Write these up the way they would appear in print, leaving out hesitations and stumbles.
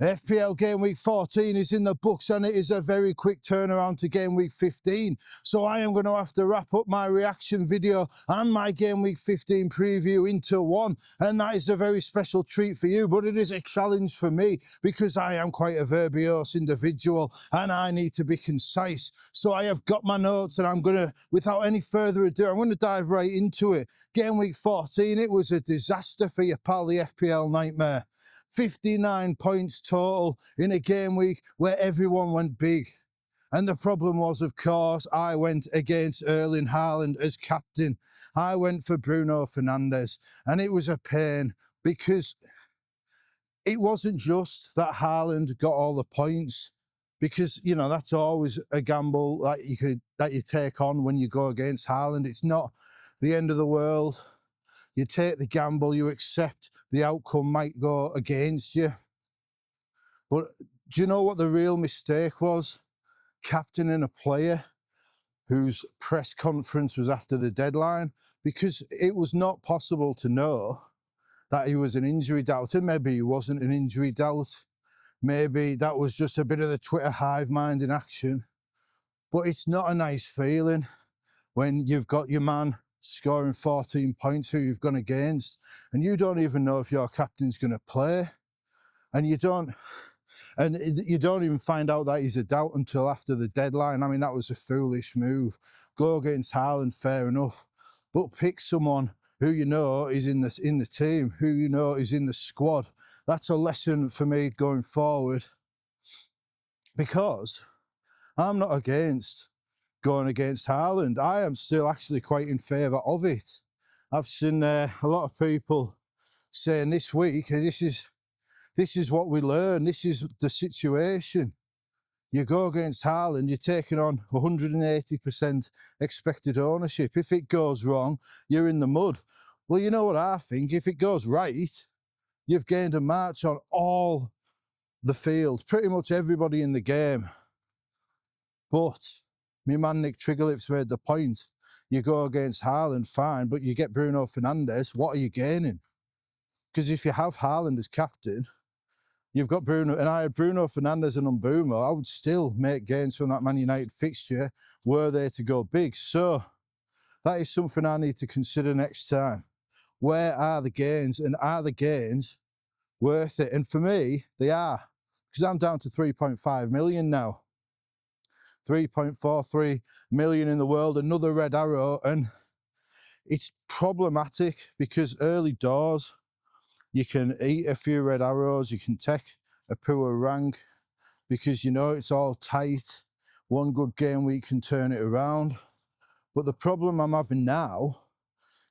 FPL Game Week 14 is in the books and it is a very quick turnaround to Game Week 15. So I am going to have to wrap up my reaction video and my Game Week 15 preview into one. And that is a very special treat for you, but it is a challenge for me because I am quite a verbose individual and I need to be concise. So I have got my notes and I'm going to, without any further ado, I'm going to dive right into it. Game Week 14, it was a disaster for your pal, the FPL Nightmare. 59 points total in a game week where everyone went big. And the problem was, of course, I went against Erling Haaland as captain. I went for Bruno Fernandes, and it was a pain because it wasn't just that Haaland got all the points, because, you know, that's always a gamble that you take on when you go against Haaland. It's not the end of the world. You take the gamble, you accept the outcome might go against you. But do you know what the real mistake was? Captaining a player whose press conference was after the deadline, because it was not possible to know that he was an injury doubter. Maybe he wasn't an injury doubt. Maybe that was just a bit of the Twitter hive mind in action. But it's not a nice feeling when you've got your man scoring 14 points who you've gone against, and you don't even know if your captain's going to play, and you don't even find out that he's a doubt until after the deadline. I mean, that was a foolish move. Go against Haaland, fair enough, but pick someone who you know is in the team, who you know is in the squad. That's a lesson for me going forward, because I'm not against going against Haaland. I am still actually quite in favour of it. I've seen a lot of people saying this week, this is what we learn, this is the situation. You go against Haaland, you're taking on 180% expected ownership. If it goes wrong, you're in the mud. Well, you know what I think? If it goes right, you've gained a march on all the field, pretty much everybody in the game. But my man Nick Triggerlips made the point. You go against Haaland, fine, but you get Bruno Fernandes, what are you gaining? Because if you have Haaland as captain, you've got Bruno, and I had Bruno Fernandes and Mbeumo, I would still make gains from that Man United fixture were they to go big. So that is something I need to consider next time. Where are the gains, and are the gains worth it? And for me, they are, because I'm down to 3.5 million now. 3.43 million in the world, another red arrow, and it's problematic because early doors you can eat a few red arrows, you can take a poor rank because you know it's all tight. One good game week can turn it around. But the problem I'm having now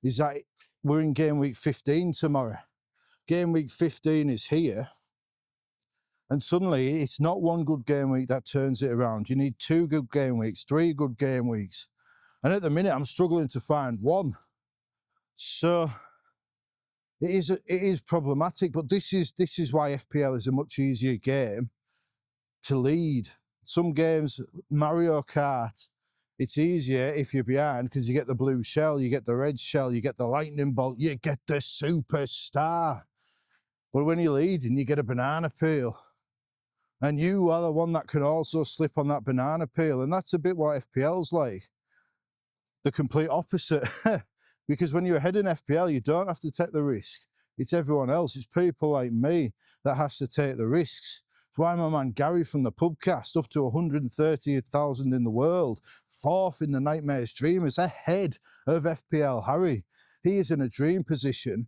is that we're in game week 15 tomorrow. Game week 15 is here. And suddenly, it's not one good game week that turns it around. You need 2 good game weeks, 3 good game weeks. And at the minute, I'm struggling to find one. So it is problematic, but this is why FPL is a much easier game to lead. Some games, Mario Kart, it's easier if you're behind because you get the blue shell, you get the red shell, you get the lightning bolt, you get the superstar. But when you're leading, you get a banana peel. And you are the one that can also slip on that banana peel. And that's a bit what FPL's like. The complete opposite. Because when you're ahead in FPL, you don't have to take the risk. It's everyone else. It's people like me that has to take the risks. That's why my man Gary from the Pubcast, up to 130,000 in the world, 4th in the Nightmare's Dreamers, ahead of FPL Harry. He is in a dream position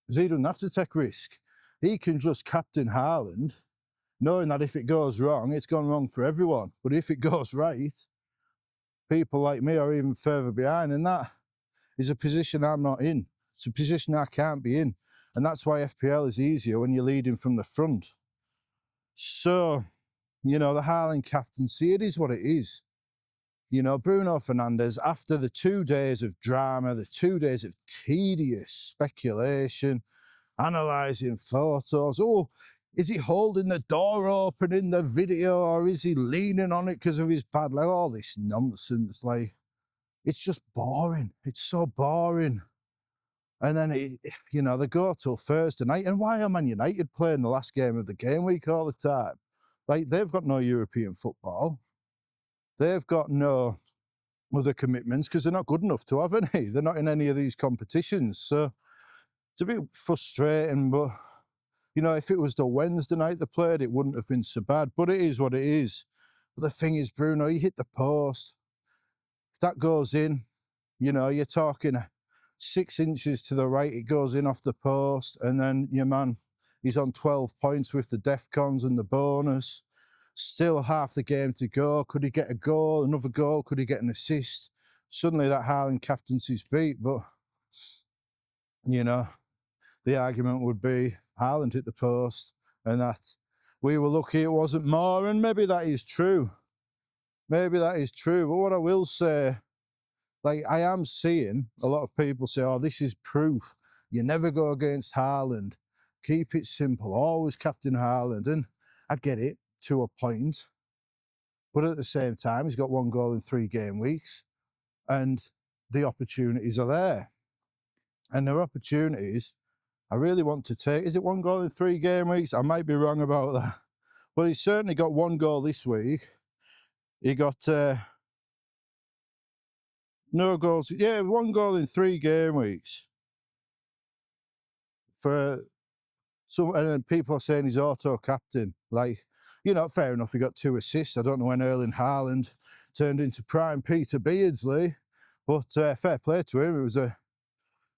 because he doesn't have to take risk. He can just captain Haaland, knowing that if it goes wrong, it's gone wrong for everyone. But if it goes right, people like me are even further behind. And that is a position I'm not in. It's a position I can't be in. And that's why FPL is easier when you're leading from the front. So, you know, the Haaland captaincy, it is what it is. You know, Bruno Fernandes, after the 2 days of drama, the 2 days of tedious speculation, analysing photos, oh, is he holding the door open in the video, or is he leaning on it because of his bad leg? All this nonsense, like, it's just boring. It's so boring. And then, they go till Thursday night. And why are Man United playing the last game of the game week all the time? Like, they've got no European football. They've got no other commitments because they're not good enough to have any. They're not in any of these competitions. So it's a bit frustrating, but, if it was the Wednesday night they played, it wouldn't have been so bad. But it is what it is. But the thing is, Bruno, you hit the post. If that goes in, you're talking 6 inches to the right, it goes in off the post, and then your man, he's on 12 points with the DEFCONs and the bonus. Still half the game to go. Could he get a goal, another goal? Could he get an assist? Suddenly that Haaland captaincy's beat, but, the argument would be Haaland hit the post and that we were lucky it wasn't more, and maybe that is true. Maybe that is true, but what I will say, like, I am seeing a lot of people say, oh, this is proof. You never go against Haaland. Keep it simple. Always captain Haaland. And I get it to a point. But at the same time, he's got 1 goal in 3 game weeks. And the opportunities are there. And the opportunities, I really want to take. Is it 1 goal in 3 game weeks? I might be wrong about that. But he's certainly got 1 goal this week. He got... no goals. Yeah, 1 goal in 3 game weeks. For some, and then people are saying he's auto-captain. Like, fair enough, he got 2 assists. I don't know when Erling Haaland turned into prime Peter Beardsley, but fair play to him. It was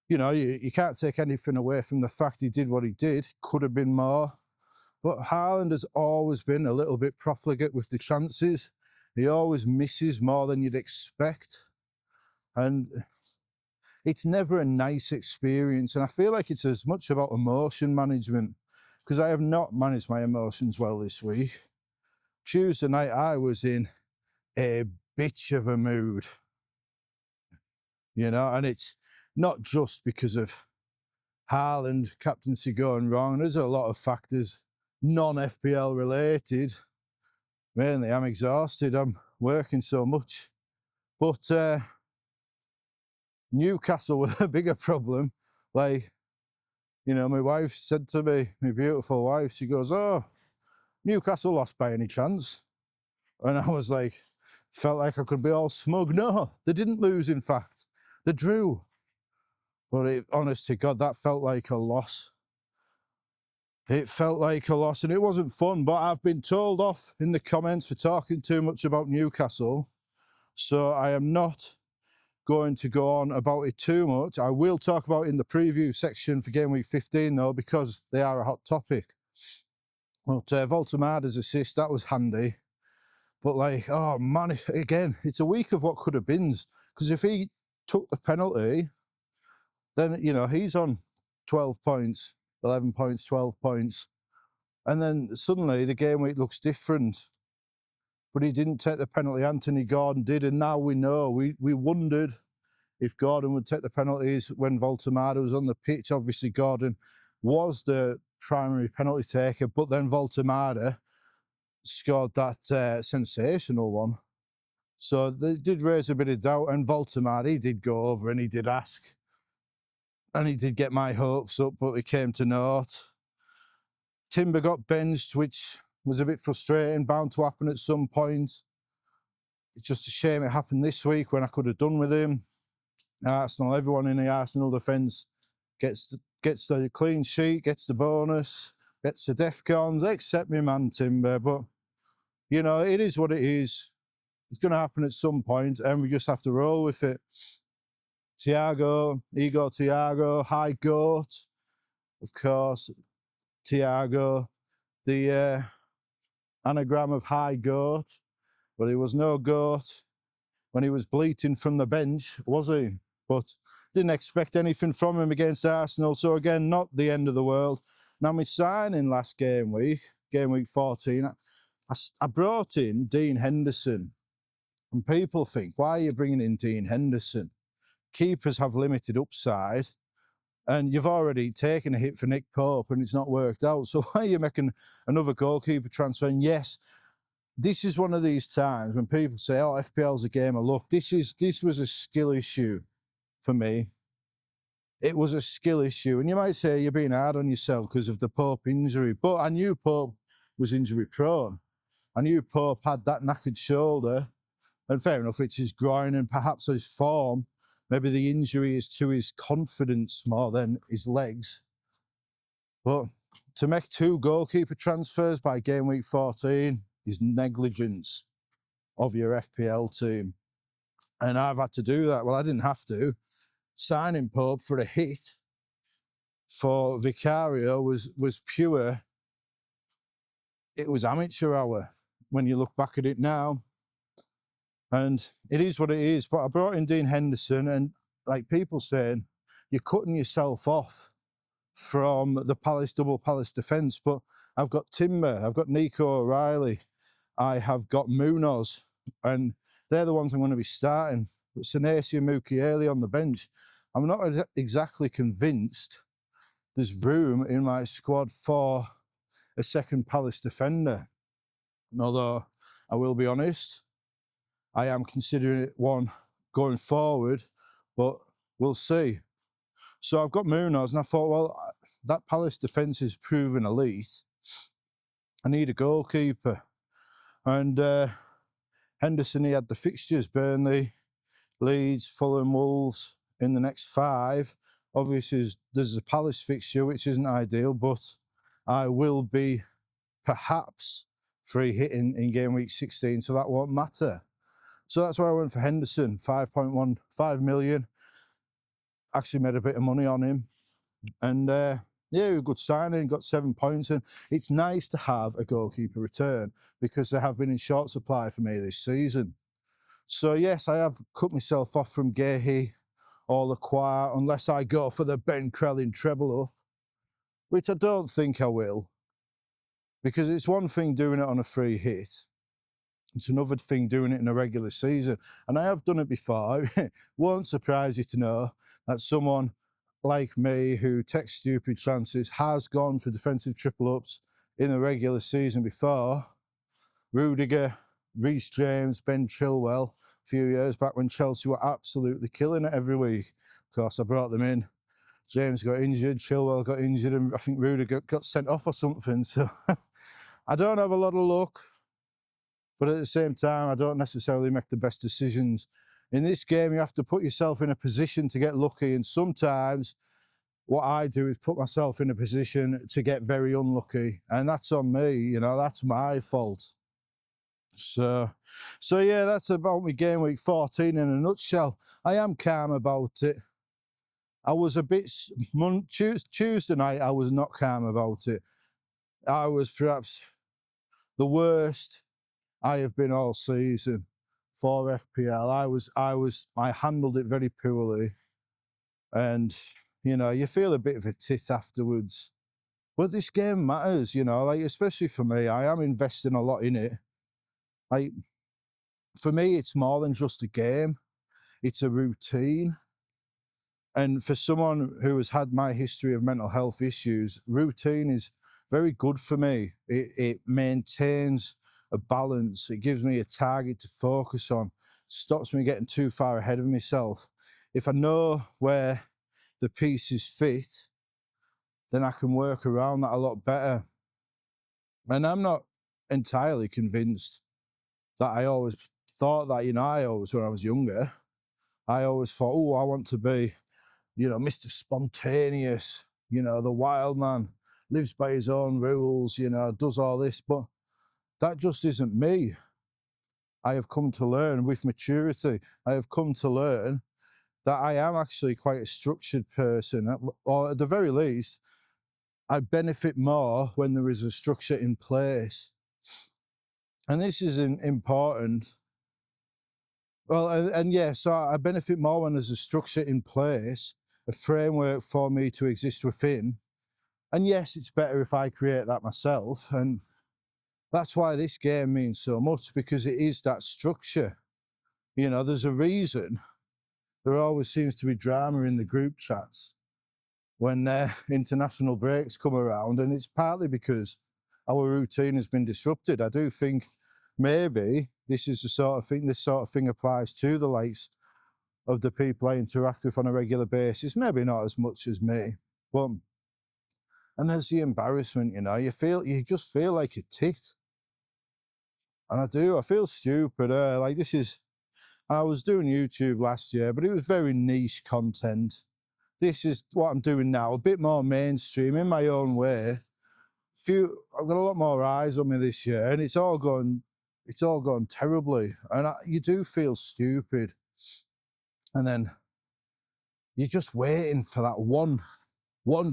you can't take anything away from the fact he did what he did. Could have been more. But Haaland has always been a little bit profligate with the chances. He always misses more than you'd expect. And it's never a nice experience. And I feel like it's as much about emotion management, because I have not managed my emotions well this week. Tuesday night, I was in a bitch of a mood, and it's not just because of Haaland captaincy going wrong. There's a lot of factors, non-FPL related. Mainly, I'm exhausted. I'm working so much. But Newcastle were a bigger problem. Like, my wife said to me, my beautiful wife, she goes, oh, Newcastle lost by any chance? And I was like, felt like I could be all smug. No, they didn't lose, in fact. They drew. But honest to God, that felt like a loss. It felt like a loss, and it wasn't fun, but I've been told off in the comments for talking too much about Newcastle. So I am not going to go on about it too much. I will talk about it in the preview section for Gameweek 15 though, because they are a hot topic. But Voltemada's assist, that was handy. But like, oh man, again, it's a week of what could have been. Because if he took the penalty, then, he's on 12 points, 11 points, 12 points. And then suddenly the game week looks different. But he didn't take the penalty, Anthony Gordon did, and now we know. We wondered if Gordon would take the penalties when Voltemada was on the pitch. Obviously, Gordon was the primary penalty taker, but then Voltemada scored that sensational one. So they did raise a bit of doubt, and Voltemada, he did go over and he did ask. And he did get my hopes up, but it came to naught. Timber got benched, which was a bit frustrating, bound to happen at some point. It's just a shame it happened this week when I could have done with him. Arsenal, everyone in the Arsenal defence gets the clean sheet, gets the bonus, gets the DEFCONs, except me man Timber. But, it is what it is. It's going to happen at some point, and we just have to roll with it. Thiago, High Goat, of course. Thiago, the anagram of High Goat, but he was no goat when he was bleating from the bench, was he? But didn't expect anything from him against Arsenal, so again, not the end of the world. Now, my signing last game week 14, I brought in Dean Henderson, and people think, why are you bringing in Dean Henderson? Keepers have limited upside, and you've already taken a hit for Nick Pope and it's not worked out. So why are you making another goalkeeper transfer? And yes, this is one of these times when people say, oh, FPL's a game of luck. This was a skill issue for me. it was a skill issue. And you might say you're being hard on yourself because of the Pope injury, but I knew Pope was injury prone. I knew Pope had that knackered shoulder, and fair enough, it's his groin and perhaps his form. Maybe the injury is to his confidence more than his legs. But to make 2 goalkeeper transfers by game week 14 is negligence of your FPL team. And I've had to do that. Well, I didn't have to. Signing Pope for a hit for Vicario was pure. It was amateur hour when you look back at it now. And it is what it is. But I brought in Dean Henderson, and like people saying, you're cutting yourself off from the double Palace defence. But I've got Timber, I've got Nico O'Reilly, I have got Munoz, and they're the ones I'm going to be starting. But Senesi and Mukiele on the bench, I'm not exactly convinced there's room in my squad for a second Palace defender. Although, I will be honest, I am considering it one going forward, but we'll see. So I've got Munoz, and I thought, well, that Palace defence is proven elite. I need a goalkeeper. And Henderson, he had the fixtures: Burnley, Leeds, Fulham, Wolves in the next 5. Obviously, there's a Palace fixture, which isn't ideal, but I will be perhaps free hitting in game week 16, so that won't matter. So that's why I went for Henderson, 5.15 million. Actually made a bit of money on him. And yeah, a good signing, got 7 points. And it's nice to have a goalkeeper return because they have been in short supply for me this season. So yes, I have cut myself off from Gehi or Lacroix unless I go for the Ben Crellin treble up, which I don't think I will. Because it's one thing doing it on a free hit. It's another thing doing it in a regular season. And I have done it before. It won't surprise you to know that someone like me who takes stupid chances has gone for defensive triple ups in the regular season before. Rudiger, Reece James, Ben Chilwell, a few years back when Chelsea were absolutely killing it every week. Of course, I brought them in. James got injured, Chilwell got injured, and I think Rudiger got sent off or something. So I don't have a lot of luck, but at the same time, I don't necessarily make the best decisions. In this game, you have to put yourself in a position to get lucky, and sometimes what I do is put myself in a position to get very unlucky, and that's on me, you know, that's my fault. So yeah, that's about me game week 14 in a nutshell. I am calm about it. I was a bit, Tuesday night, I was not calm about it. I was perhaps the worst I have been all season for FPL. I handled it very poorly. And, you know, you feel a bit of a tit afterwards. But this game matters, you know, like, especially for me, I am investing a lot in it. Like, for me, it's more than just a game. It's a routine. And for someone who has had my history of mental health issues, routine is very good for me. It maintains a balance. It gives me a target to focus on. It stops me getting too far ahead of myself. If I know where the pieces fit, then I can work around that a lot better. And I'm not entirely convinced that I always thought that, you know, when I was younger, I always thought, oh, I want to be, you know, Mr. Spontaneous, you know, the wild man, lives by his own rules, you know, does all this, but that just isn't me. I have come to learn with maturity, I have come to learn that I am actually quite a structured person, or at the very least, I benefit more when there is a structure in place. And this is important. Well, and yeah, so I benefit more when there's a structure in place, a framework for me to exist within. And yes, it's better if I create that myself. And that's why this game means so much, because it is that structure. You know, there's a reason there always seems to be drama in the group chats when international breaks come around. And it's partly because our routine has been disrupted. I do think maybe this sort of thing applies to the likes of the people I interact with on a regular basis. Maybe not as much as me, but, and there's the embarrassment, you know, you just feel like a tit. And I do, I feel stupid. Like I was doing YouTube last year, but it was very niche content. This is what I'm doing now, a bit more mainstream in my own way. I've got a lot more eyes on me this year, and it's all gone terribly. And you do feel stupid. And then you're just waiting for that one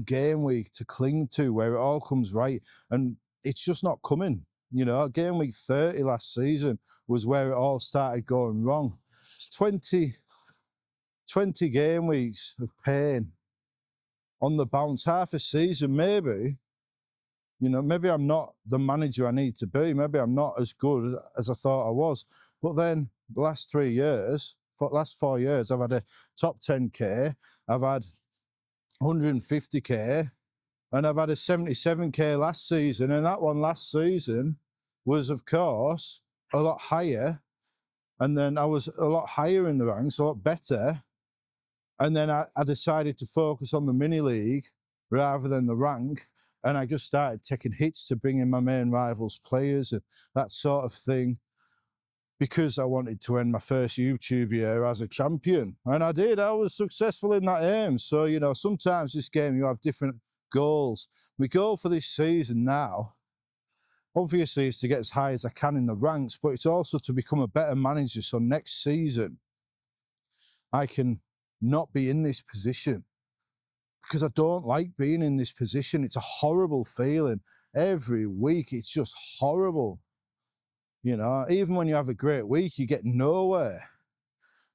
game week to cling to where it all comes right. And it's just not coming. You know, game week 30 last season was where it all started going wrong. It's 20 game weeks of pain on the bounce, half a season, maybe. You know, maybe I'm not the manager I need to be. Maybe I'm not as good as I thought I was. But then the last 4 years, I've had a top 10k, I've had 150k, and I've had a 77k last season. And that one last season was, of course, a lot higher. And then I was a lot higher in the ranks, a lot better. And then I decided to focus on the mini league rather than the rank. And I just started taking hits to bring in my main rivals players and that sort of thing, because I wanted to end my first YouTube year as a champion. And I did. I was successful in that aim. So, you know, sometimes this game you have different goals. My goal for this season now, obviously, is to get as high as I can in the ranks, but it's also to become a better manager. So next season, I can not be in this position, because I don't like being in this position. It's a horrible feeling. Every week, it's just horrible. You know, even when you have a great week, you get nowhere.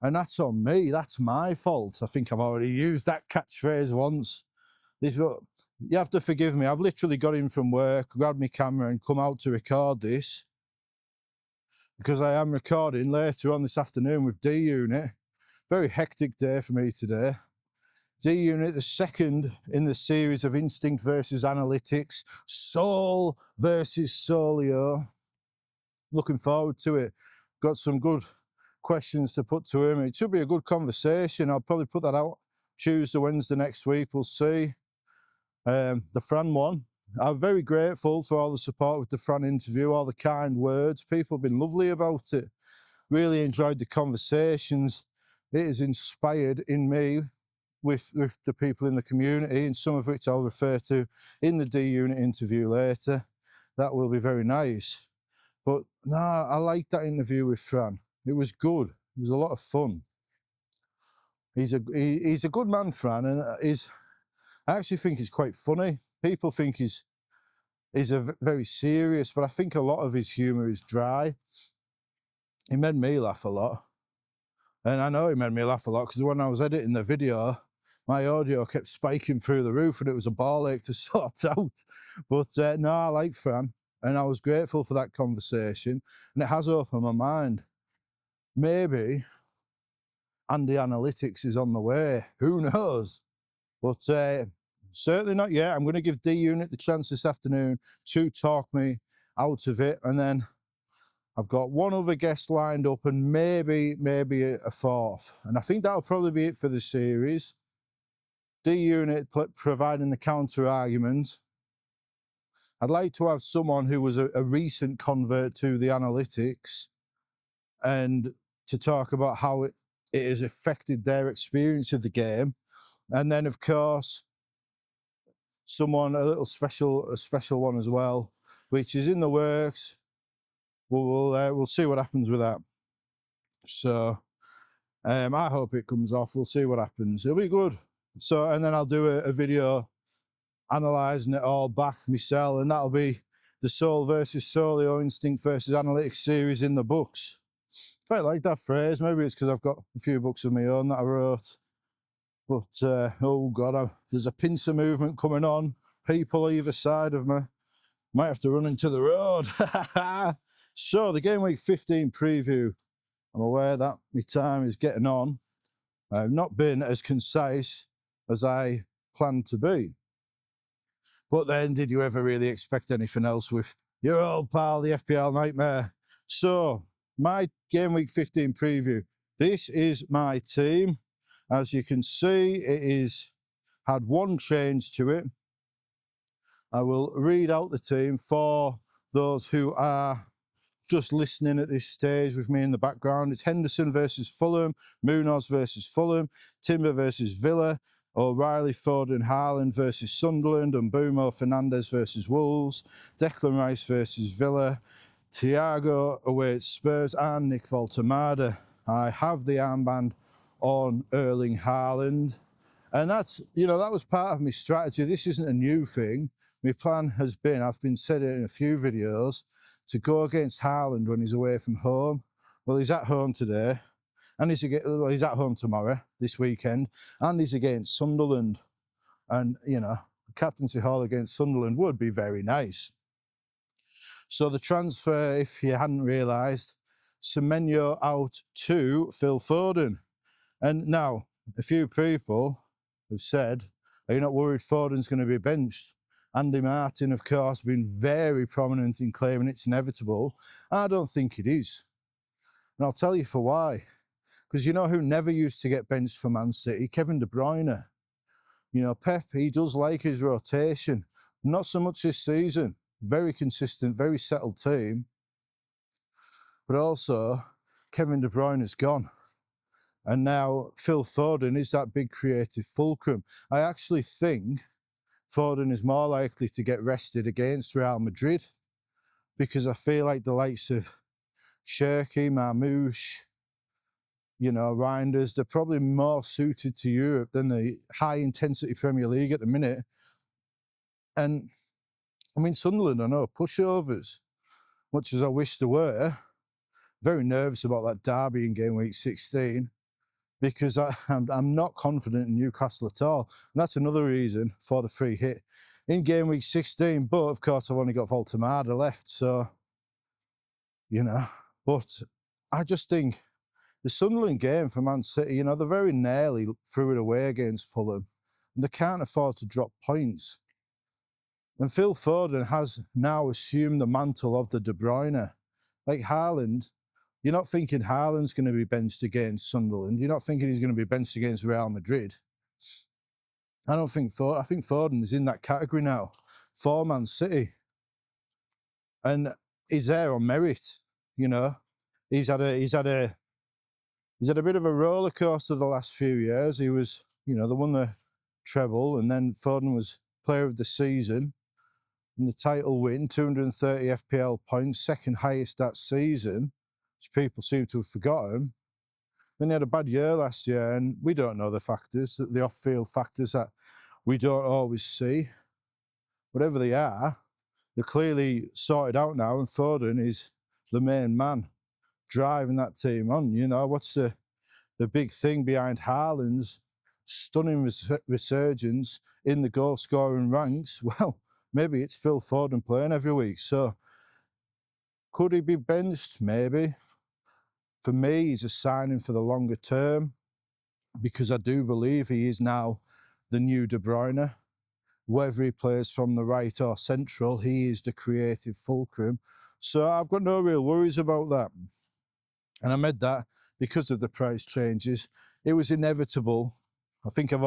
And that's on me. That's my fault. I think I've already used that catchphrase once. You have to forgive me. I've literally got in from work, grabbed my camera and come out to record this, because I am recording later on this afternoon with D-Unit. Very hectic day for me today. D-Unit, the second in the series of Instinct versus Analytics, Soul versus Solio. Looking forward to it. Got some good questions to put to him. It should be a good conversation. I'll probably put that out Tuesday, Wednesday next week. We'll see. The Fran one, I'm very grateful for all the support with the Fran interview, all the kind words. People have been lovely about it. Really enjoyed the conversations. It has inspired in me with the people in the community, and some of which I'll refer to in the D-Unit interview later. That will be very nice. But no, I liked that interview with Fran. It was good. It was a lot of fun. He's a good man, Fran, and I actually think he's quite funny. People think he's very serious, but I think a lot of his humour is dry. He made me laugh a lot. And I know he made me laugh a lot, because when I was editing the video, my audio kept spiking through the roof and it was a ball ache to sort out. But no, I like Fran, and I was grateful for that conversation, and it has opened my mind. Maybe Andy Analytics is on the way. Who knows? But certainly not yet. I'm going to give D-Unit the chance this afternoon to talk me out of it. And then I've got one other guest lined up, and maybe a fourth. And I think that'll probably be it for the series. D-Unit providing the counter argument. I'd like to have someone who was a recent convert to the analytics, and to talk about how it has affected their experience of the game. And then, of course, someone, a special one as well, which is in the works. We'll see what happens with that. So I hope it comes off. We'll see what happens. It'll be good. So, and then I'll do a video analysing it all back myself, and that'll be the Soul versus Solio, Instinct versus Analytics series in the books. Quite like that phrase. Maybe it's because I've got a few books of my own that I wrote. But, oh God, there's a pincer movement coming on. People either side of me. Might have to run into the road. So, the Gameweek 15 preview. I'm aware that my time is getting on. I've not been as concise as I planned to be. But then, did you ever really expect anything else with your old pal, the FPL Nightmare? So, my Gameweek 15 preview. This is my team. As you can see, it is had one change to it. I will read out the team for those who are just listening at this stage with me in the background. It's Henderson versus Fulham, Munoz versus Fulham, Timber versus Villa, O'Reilly, Foden, Haaland versus Sunderland, and Mbeumo Fernandes versus Wolves, Declan Rice versus Villa, Thiago awaits Spurs, and Nick Voltemada. I have the armband on Erling Haaland, and that's, that was part of my strategy. This isn't a new thing. My plan has been, I've been said it in a few videos, to go against Haaland when he's away from home. Well, he's at home today, and he's at home tomorrow, this weekend, and he's against Sunderland. And, captaincy haul against Sunderland would be very nice. So the transfer, if you hadn't realised, Semenyo out to Phil Foden. And now, a few people have said, are you not worried Foden's going to be benched? Andy Martin, of course, been very prominent in claiming it's inevitable. I don't think it is. And I'll tell you for why. Because you know who never used to get benched for Man City? Kevin De Bruyne. Pep, he does like his rotation. Not so much this season. Very consistent, very settled team. But also, Kevin De Bruyne is gone. And now Phil Foden is that big creative fulcrum. I actually think Foden is more likely to get rested against Real Madrid, because I feel like the likes of Cherki, Marmoush, Reinders, they're probably more suited to Europe than the high-intensity Premier League at the minute. And, Sunderland, I know, pushovers, much as I wish there were. Very nervous about that derby in Gameweek 16, because I'm not confident in Newcastle at all. And that's another reason for the free hit in Gameweek 16. But, of course, I've only got Voltemada left, so, But I just think the Sunderland game for Man City, they're very nearly threw it away against Fulham, and they can't afford to drop points. And Phil Foden has now assumed the mantle of the De Bruyne. Like Haaland, you're not thinking Haaland's going to be benched against Sunderland. You're not thinking he's going to be benched against Real Madrid. I think Foden is in that category now for Man City. And he's there on merit, He's had a bit of a roller coaster the last few years. He was, they won the treble, and then Foden was player of the season in the title win, 230 FPL points, second highest that season, which people seem to have forgotten. Then he had a bad year last year, and we don't know the factors, the off-field factors that we don't always see. Whatever they are, they're clearly sorted out now, and Foden is the main man driving that team on. What's the big thing behind Haaland's stunning resurgence in the goal-scoring ranks? Well, maybe it's Phil Foden playing every week. So could he be benched? Maybe. For me, he's a signing for the longer term, because I do believe he is now the new De Bruyne. Whether he plays from the right or central, he is the creative fulcrum. So I've got no real worries about that. And I made that because of the price changes. It was inevitable. I think there's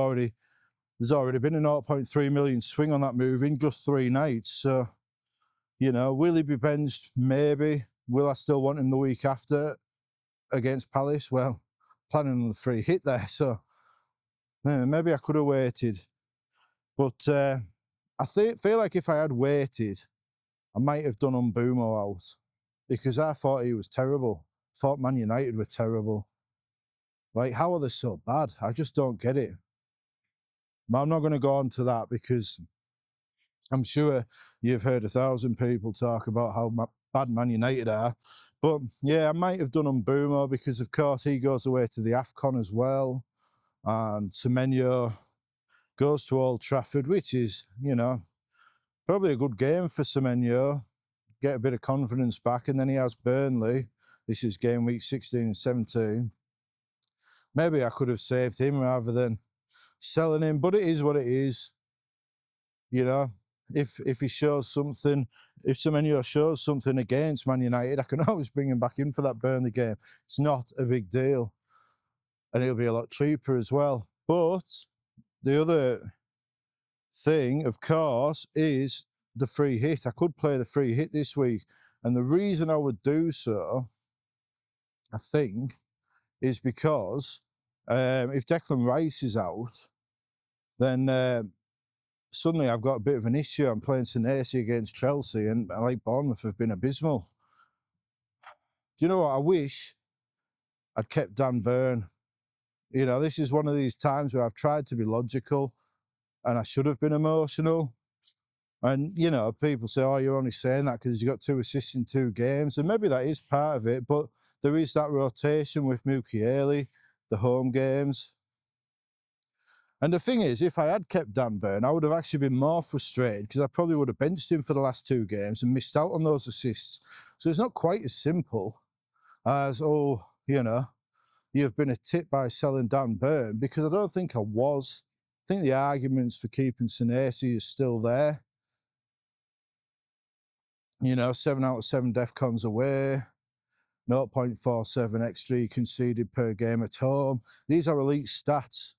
already been a 0.3 million swing on that move in just 3 nights. So, will he be benched? Maybe. Will I still want him the week after against Palace? Well, planning on the free hit there. So, maybe I could have waited. But I feel like if I had waited, I might have done Mbeumo out, because I thought he was terrible. Thought Man United were terrible. Like, how are they so bad? I just don't get it. But I'm not going to go on to that, because I'm sure you've heard 1,000 people talk about how bad Man United are. But yeah, I might have done Mbeumo, because of course he goes away to the AFCON as well. And Semenyo goes to Old Trafford, which is, probably a good game for Semenyo. Get a bit of confidence back, and then he has Burnley. This is game week 16 and 17. Maybe I could have saved him rather than selling him, but it is what it is. If he shows something, if Semenyo shows something against Man United, I can always bring him back in for that Burnley game. It's not a big deal. and it'll be a lot cheaper as well. But the other thing, of course, is the free hit. I could play the free hit this week, and the reason I would do so, I think, is because if Declan Rice is out, then suddenly I've got a bit of an issue. I'm playing Senesi against Chelsea, and I like Bournemouth have been abysmal. Do you know what? I wish I'd kept Dan Burn. You know, this is one of these times where I've tried to be logical, and I should have been emotional. And, you know, people say, oh, you're only saying that because you got 2 assists in 2 games. And maybe that is part of it, but there is that rotation with Mukiele, the home games. And the thing is, if I had kept Dan Burn, I would have actually been more frustrated because I probably would have benched him for the last 2 games and missed out on those assists. So it's not quite as simple as, oh, you know, you've been a tit by selling Dan Burn, because I don't think I was. I think the arguments for keeping Senesi is still there. You know, 7 out of 7 DEFCONs away, 0.47 XG conceded per game at home. These are elite stats.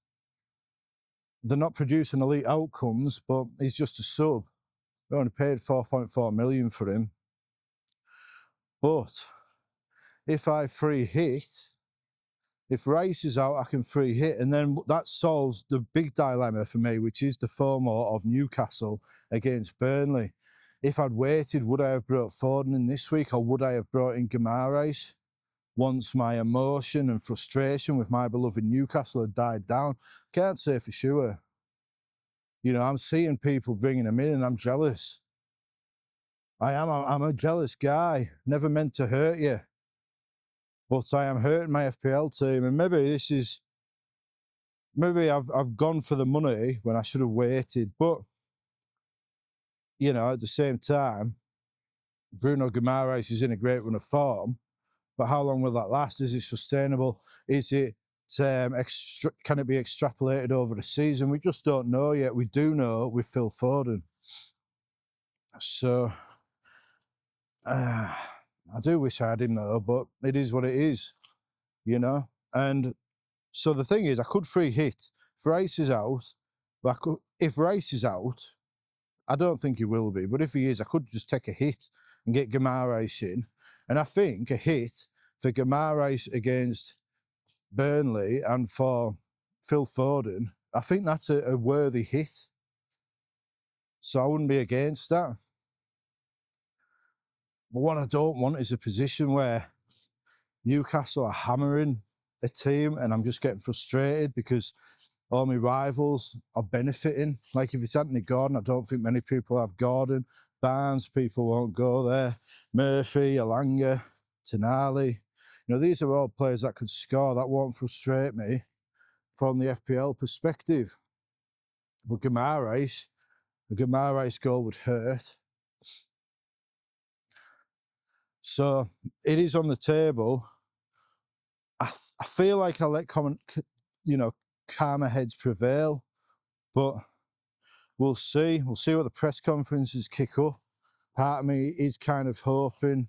They're not producing elite outcomes, but he's just a sub. We only paid 4.4 million for him. But if I free hit, if Rice is out, I can free hit, and then that solves the big dilemma for me, which is the FOMO of Newcastle against Burnley. If I'd waited, would I have brought Foden in this week, or would I have brought in Guimaraes once my emotion and frustration with my beloved Newcastle had died down? Can't say for sure. You know, I'm seeing people bringing them in, and I'm jealous. I'm a jealous guy, never meant to hurt you. But I am hurting my FPL team, and maybe I've gone for the money when I should have waited. But, you know, at the same time, Bruno Guimaraes is in a great run of form, but how long will that last? Is it sustainable? Is it, can it be extrapolated over the season? We just don't know yet. We do know with Phil Foden. So, I do wish I didn't know, but it is what it is, you know? And so the thing is, I could free hit. If Rice is out, if Rice is out, I don't think he will be, but if he is, I could just take a hit and get Guimaraes in. And I think a hit for Guimaraes against Burnley and for Phil Foden, I think that's a worthy hit. So I wouldn't be against that. But what I don't want is a position where Newcastle are hammering a team and I'm just getting frustrated because all my rivals are benefiting. Like if it's Anthony Gordon, I don't think many people have Gordon. Barnes, people won't go there. Murphy, Alanga, Tonali. You know, these are all players that could score. That won't frustrate me from the FPL perspective. But Guimaraes, a Guimaraes goal would hurt. So it is on the table. I feel like I'll let calmer heads prevail, but we'll see. We'll see what the press conferences kick up. Part of me is kind of hoping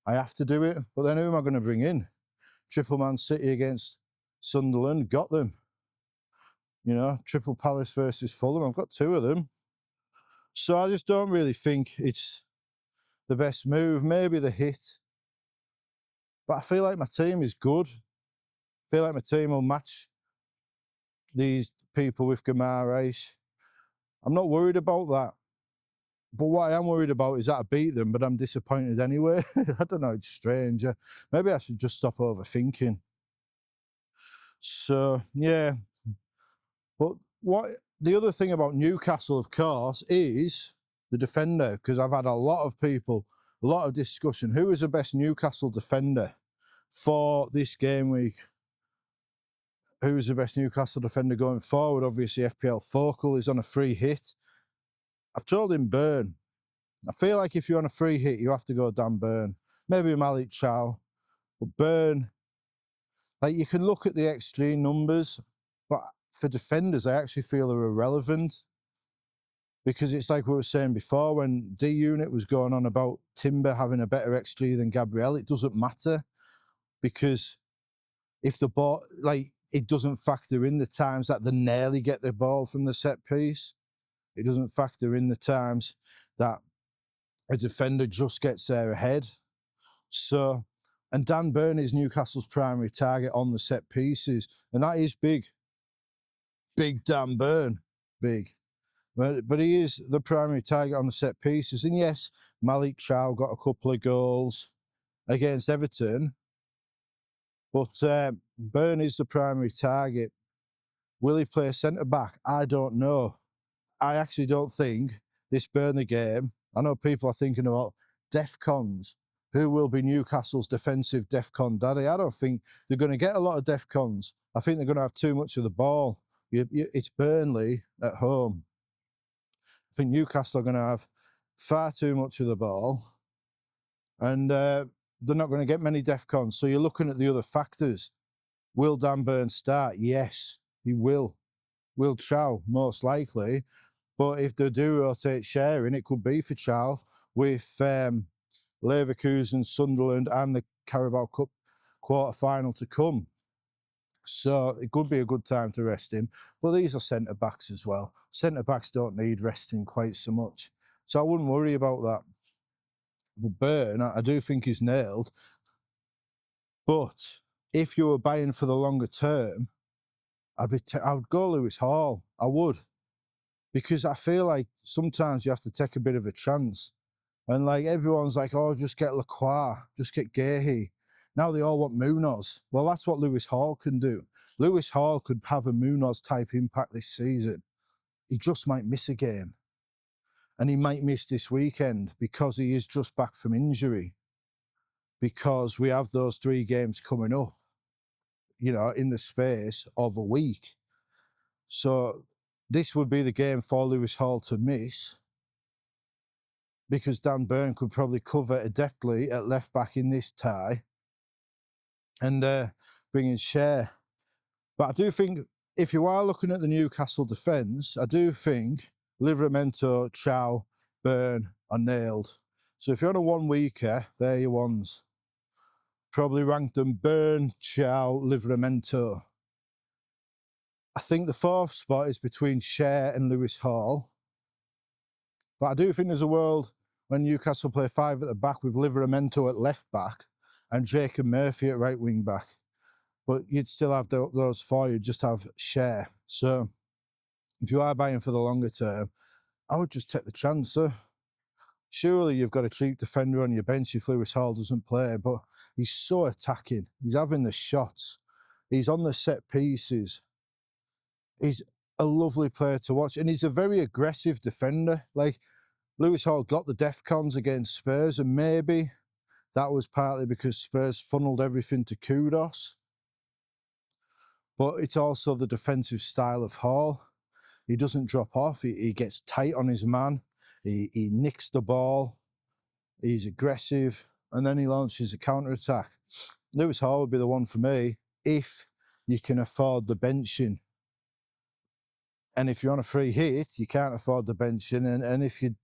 I have to do it, but then who am I going to bring in? Triple Man City against Sunderland, got them. You know, Triple Palace versus Fulham, I've got 2 of them. So I just don't really think it's the best move. Maybe the hit. But I feel like my team is good. I feel like my team will match these people with Guimaraes. I'm not worried about that. But what I am worried about is that I beat them, but I'm disappointed anyway. I don't know, it's strange. Maybe I should just stop overthinking. So, yeah. But the other thing about Newcastle, of course, is the defender, because I've had a lot of people, a lot of discussion. Who is the best Newcastle defender for this game week? Who is the best Newcastle defender going forward? Obviously, FPL Focal is on a free hit. I've told him Burn. I feel like if you're on a free hit, you have to go Dan Burn. Maybe Malik Chow. But Burn, like you can look at the XG numbers, but for defenders, I actually feel they're irrelevant. Because it's like we were saying before, when D-Unit was going on about Timber having a better XG than Gabriel, it doesn't matter. Because if the ball, like, it doesn't factor in the times that they nearly get the ball from the set piece. It doesn't factor in the times that a defender just gets there ahead. So, and Dan Burn is Newcastle's primary target on the set pieces, and that is big. Big Dan Burn, big. But he is the primary target on the set pieces. And yes, Malik Chow got a couple of goals against Everton, but Burn is the primary target. Will he play centre-back? I don't know. I actually don't think this Burnley game, I know people are thinking about DEFCONs. Who will be Newcastle's defensive DEFCON daddy? I don't think they're going to get a lot of DEFCONs. I think they're going to have too much of the ball. It's Burnley at home. I think Newcastle are going to have far too much of the ball, and they're not going to get many DEFCONs. So you're looking at the other factors. Will Dan Burn start? Yes, he will. Will Chow? Most likely. But if they do rotate sharing, it could be for Chow with Leverkusen, Sunderland and the Carabao Cup quarter-final to come. So it could be a good time to rest him. But these are centre-backs as well. Centre-backs don't need resting quite so much. So I wouldn't worry about that. But Burn, I do think he's nailed. But if you were buying for the longer term, I would go Lewis Hall. I would. Because I feel like sometimes you have to take a bit of a chance. And like everyone's like, oh, just get Lacroix, just get Gahey. Now they all want Munoz. Well, that's what Lewis Hall can do. Lewis Hall could have a Munoz type impact this season. He just might miss a game. And he might miss this weekend because he is just back from injury. Because we have those 3 games coming up, you know, in the space of a week. So this would be the game for Lewis Hall to miss, because Dan Burn could probably cover adeptly at left back in this tie and bring in Share. But I do think if you are looking at the Newcastle defence, I do think Livramento, Chow, Burn are nailed. So if you're on a 1 weeker, they're your ones. Probably rank them Burn, Chow, Livramento. I think the 4th spot is between Share and Lewis Hall. But I do think there's a world when Newcastle play 5 at the back with Livramento at left back and Jacob Murphy at right wing back. But you'd still have those 4, you'd just have Share. So if you are buying for the longer term, I would just take the chance. Surely you've got a cheap defender on your bench if Lewis Hall doesn't play, but he's so attacking. He's having the shots. He's on the set pieces. He's a lovely player to watch, and he's a very aggressive defender. Like, Lewis Hall got the DEFCONs against Spurs, and maybe that was partly because Spurs funneled everything to Kudos. But it's also the defensive style of Hall. He doesn't drop off. He gets tight on his man. He nicks the ball. He's aggressive, and then he launches a counter-attack. Lewis Hall would be the one for me if you can afford the benching. And if you're on a free hit, you can't afford the benching. And if you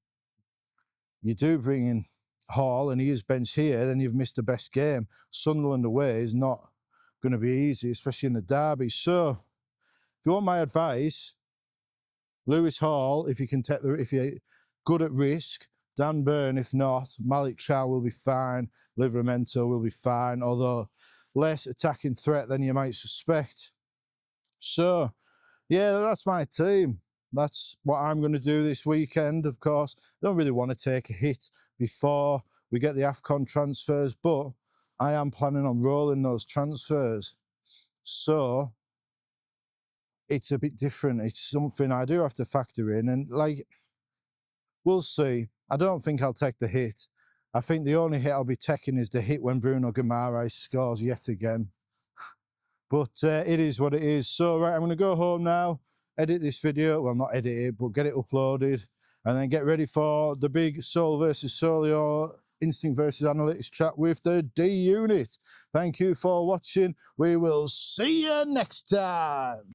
do bring in Hall and he is benched here, then you've missed the best game. Sunderland away is not going to be easy, especially in the derby. So, if you want my advice, Lewis Hall, if you're good at risk, Dan Burn, if not, Malik Chow will be fine, Livramento will be fine, although less attacking threat than you might suspect. So, yeah, that's my team. That's what I'm going to do this weekend, of course. I don't really want to take a hit before we get the AFCON transfers, but I am planning on rolling those transfers. So it's a bit different. It's something I do have to factor in, and like, we'll see. I don't think I'll take the hit. I think the only hit I'll be taking is the hit when Bruno Guimaraes scores yet again. But it is what it is. So, right, I'm going to go home now, edit this video. Well, not edit it, but get it uploaded. And then get ready for the big Soul versus Solio, Instinct versus Analytics chat with the D unit. Thank you for watching. We will see you next time.